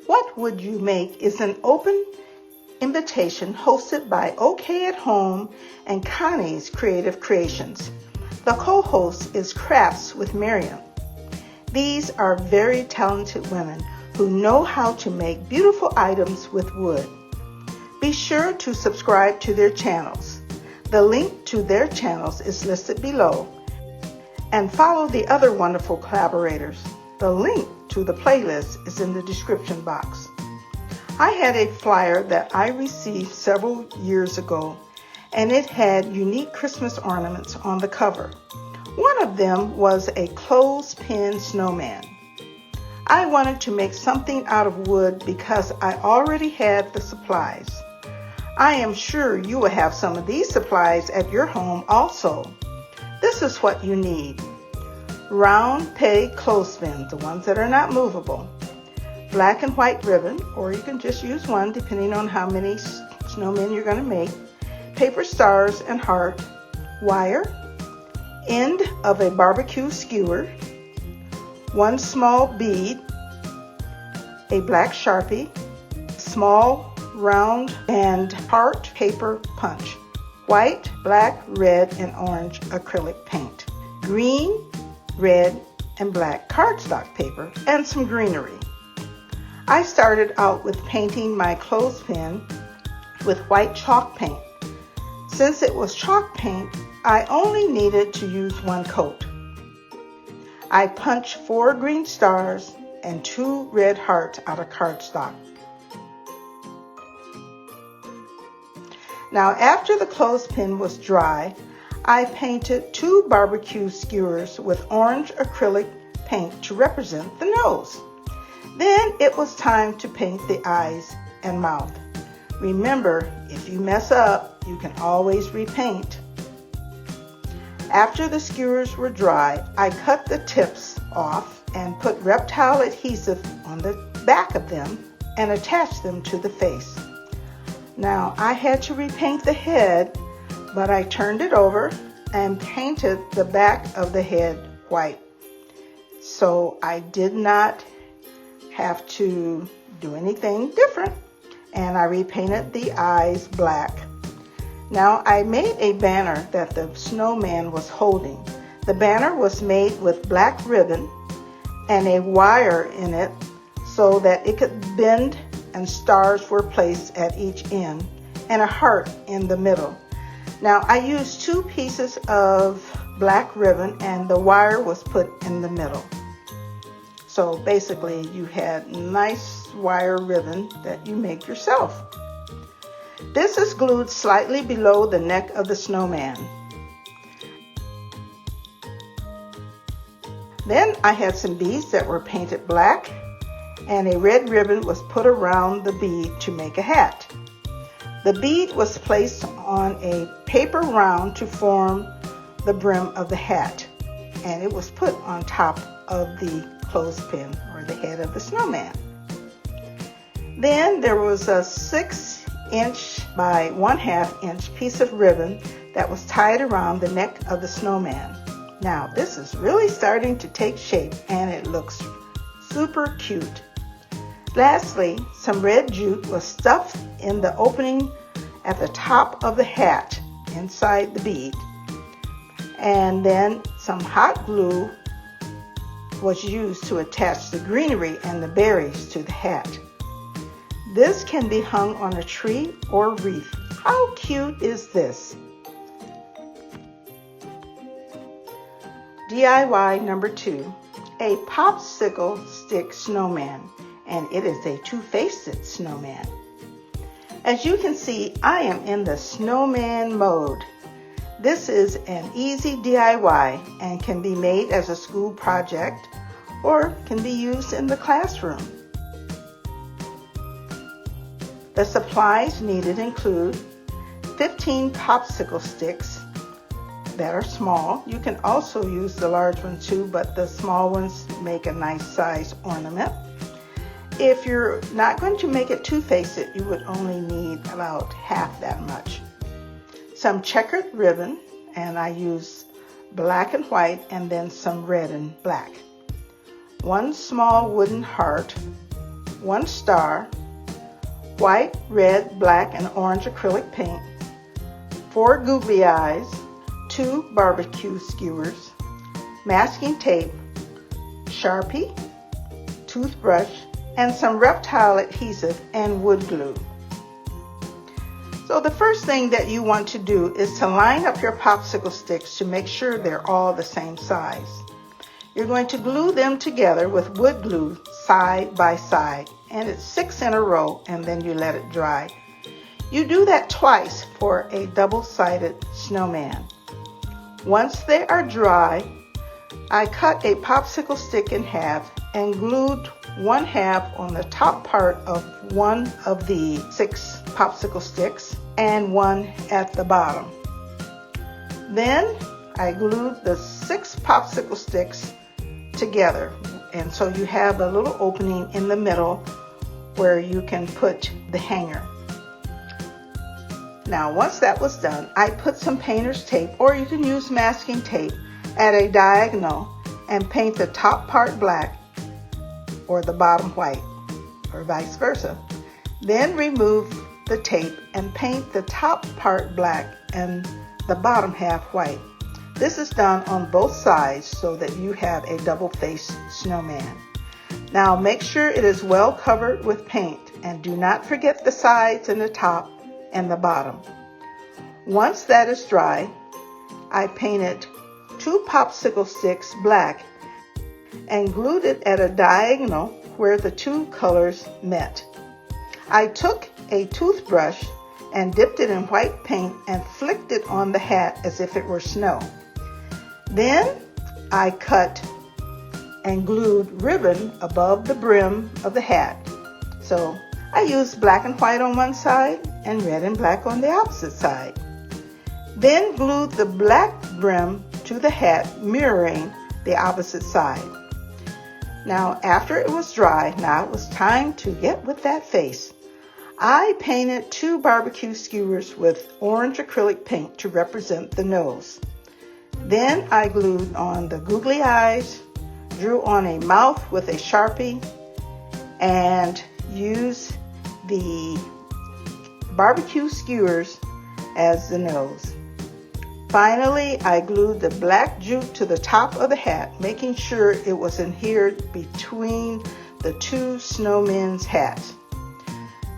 What Would You Make is an open invitation hosted by OK at Home and Connie's Creative Creations. The co-host is Crafts with Miriam. These are very talented women who know how to make beautiful items with wood. Be sure to subscribe to their channels. The link to their channels is listed below. And follow the other wonderful collaborators. The link to the playlist is in the description box. I had a flyer that I received several years ago, and it had unique Christmas ornaments on the cover. One of them was a clothespin snowman. I wanted to make something out of wood because I already had the supplies. I am sure you will have some of these supplies at your home also. This is what you need. Round peg clothespins, the ones that are not movable. Black and white ribbon, or you can just use one depending on how many snowmen you're going to make. Paper stars and heart. Wire. End of a barbecue skewer. One small bead. A black Sharpie. Small round and heart paper punch. White, black, red, and orange acrylic paint. Green, red, and black cardstock paper, and some greenery. I started out with painting my clothespin with white chalk paint. Since it was chalk paint, I only needed to use one coat. I punched 4 green stars and 2 red hearts out of cardstock. Now, after the clothespin was dry, I painted 2 barbecue skewers with orange acrylic paint to represent the nose. Then it was time to paint the eyes and mouth. Remember, if you mess up, you can always repaint. After the skewers were dry, I cut the tips off and put reptile adhesive on the back of them and attached them to the face. Now, I had to repaint the head, but I turned it over and painted the back of the head white. So I did not have to do anything different, and I repainted the eyes black. Now, I made a banner that the snowman was holding. The banner was made with black ribbon and a wire in it so that it could bend, and stars were placed at each end and a heart in the middle. Now, I used 2 pieces of black ribbon and the wire was put in the middle. So basically you had nice wire ribbon that you make yourself. This is glued slightly below the neck of the snowman. Then I had some beads that were painted black, and a red ribbon was put around the bead to make a hat. The bead was placed on a paper round to form the brim of the hat, and it was put on top of the clothespin or the head of the snowman. Then there was a 6-inch by 1/2 inch piece of ribbon that was tied around the neck of the snowman. Now, this is really starting to take shape and it looks super cute. Lastly, some red jute was stuffed in the opening at the top of the hat inside the bead. And then some hot glue was used to attach the greenery and the berries to the hat. This can be hung on a tree or wreath. How cute is this? DIY number 2, a popsicle stick snowman, and it is a 2-faced snowman. As you can see, I am in the snowman mode. This is an easy DIY and can be made as a school project or can be used in the classroom. The supplies needed include 15 popsicle sticks that are small. You can also use the large ones too, but the small ones make a nice size ornament. If you're not going to make it 2-faced, you would only need about half that much. Some checkered ribbon, and I use black and white and then some red and black. 1 small wooden heart, 1 star, white, red, black, and orange acrylic paint, 4 googly eyes, 2 barbecue skewers, masking tape, Sharpie, toothbrush, and some reptile adhesive and wood glue. So the first thing that you want to do is to line up your popsicle sticks to make sure they're all the same size. You're going to glue them together with wood glue side by side, and it's 6 in a row, and then you let it dry. You do that twice for a double-sided snowman. Once they are dry, I cut a popsicle stick in half and glued 1/2 on the top part of one of the 6 popsicle sticks and 1 at the bottom. Then I glued the 6 popsicle sticks together, and so you have a little opening in the middle where you can put the hanger. Now once that was done, I put some painter's tape, or you can use masking tape, at a diagonal and paint the top part black or the bottom white, or vice versa. Then remove the tape and paint the top part black and the bottom half white. This is done on both sides so that you have a double-faced snowman. Now make sure it is well covered with paint, and do not forget the sides and the top and the bottom. Once that is dry, I painted 2 popsicle sticks black and glued it at a diagonal where the 2 colors met. I took a toothbrush and dipped it in white paint and flicked it on the hat as if it were snow. Then I cut and glued ribbon above the brim of the hat. So I used black and white on one side and red and black on the opposite side. Then glued the black brim to the hat, mirroring the opposite side. Now after it was dry, now it was time to get with that face. I painted 2 barbecue skewers with orange acrylic paint to represent the nose. Then I glued on the googly eyes, drew on a mouth with a Sharpie, and used the barbecue skewers as the nose. Finally, I glued the black jute to the top of the hat, making sure it was adhered between the 2 snowmen's hats.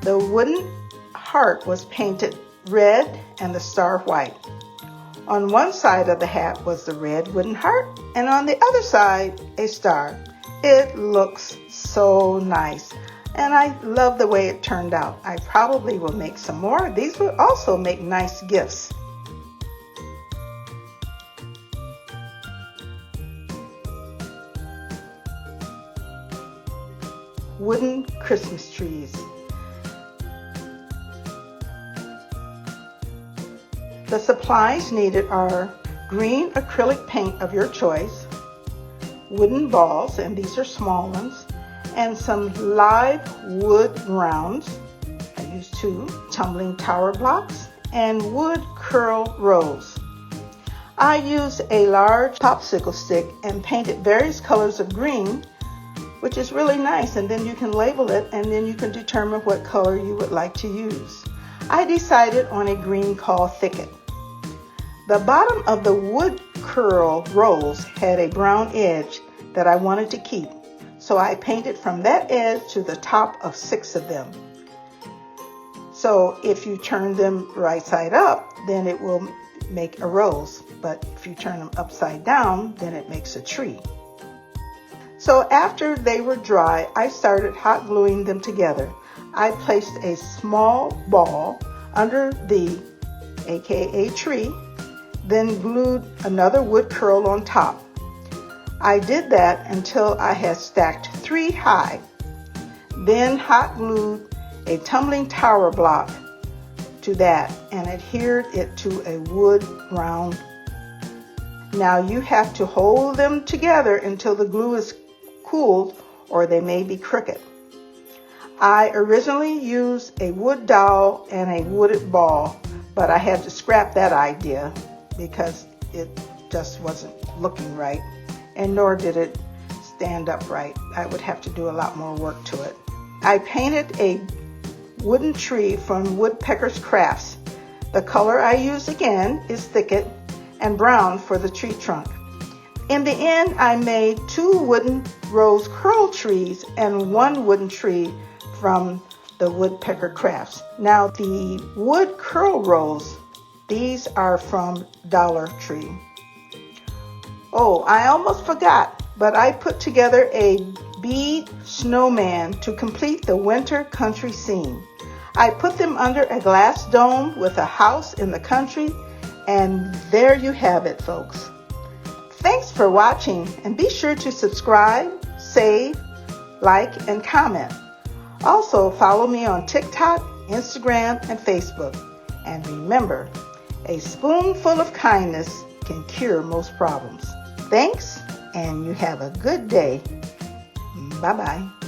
The wooden heart was painted red and the star white. On one side of the hat was the red wooden heart, and on the other side, a star. It looks so nice, and I love the way it turned out. I probably will make some more. These would also make nice gifts. Wooden Christmas trees. The supplies needed are green acrylic paint of your choice, wooden balls, and these are small ones, and some live wood rounds. I used 2 tumbling tower blocks and wood curl rows. I used a large popsicle stick and painted various colors of green, which is really nice, and then you can label it, and then you can determine what color you would like to use. I decided on a green called Thicket. The bottom of the wood curl rolls had a brown edge that I wanted to keep, so I painted from that edge to the top of 6 of them. So if you turn them right side up, then it will make a rose, but if you turn them upside down, then it makes a tree. So after they were dry, I started hot gluing them together. I placed a small ball under the aka tree, then glued another wood curl on top. I did that until I had stacked 3 high, then hot glued a tumbling tower block to that and adhered it to a wood round. Now you have to hold them together until the glue is cooled, or they may be crooked. I originally used a wood dowel and a wooded ball, but I had to scrap that idea because it just wasn't looking right, and nor did it stand up right. I would have to do a lot more work to it. I painted a wooden tree from Woodpecker's Crafts. The color I used again is Thicket and brown for the tree trunk. In the end, I made 2 wooden rose curl trees and 1 wooden tree from the Woodpecker Crafts. Now the wood curl rose, these are from Dollar Tree. Oh, I almost forgot, but I put together a bead snowman to complete the winter country scene. I put them under a glass dome with a house in the country, and there you have it, folks. Thanks for watching, and be sure to subscribe, save, like, and comment. Also, follow me on TikTok, Instagram, and Facebook. And remember, a spoonful of kindness can cure most problems. Thanks, and you have a good day. Bye-bye.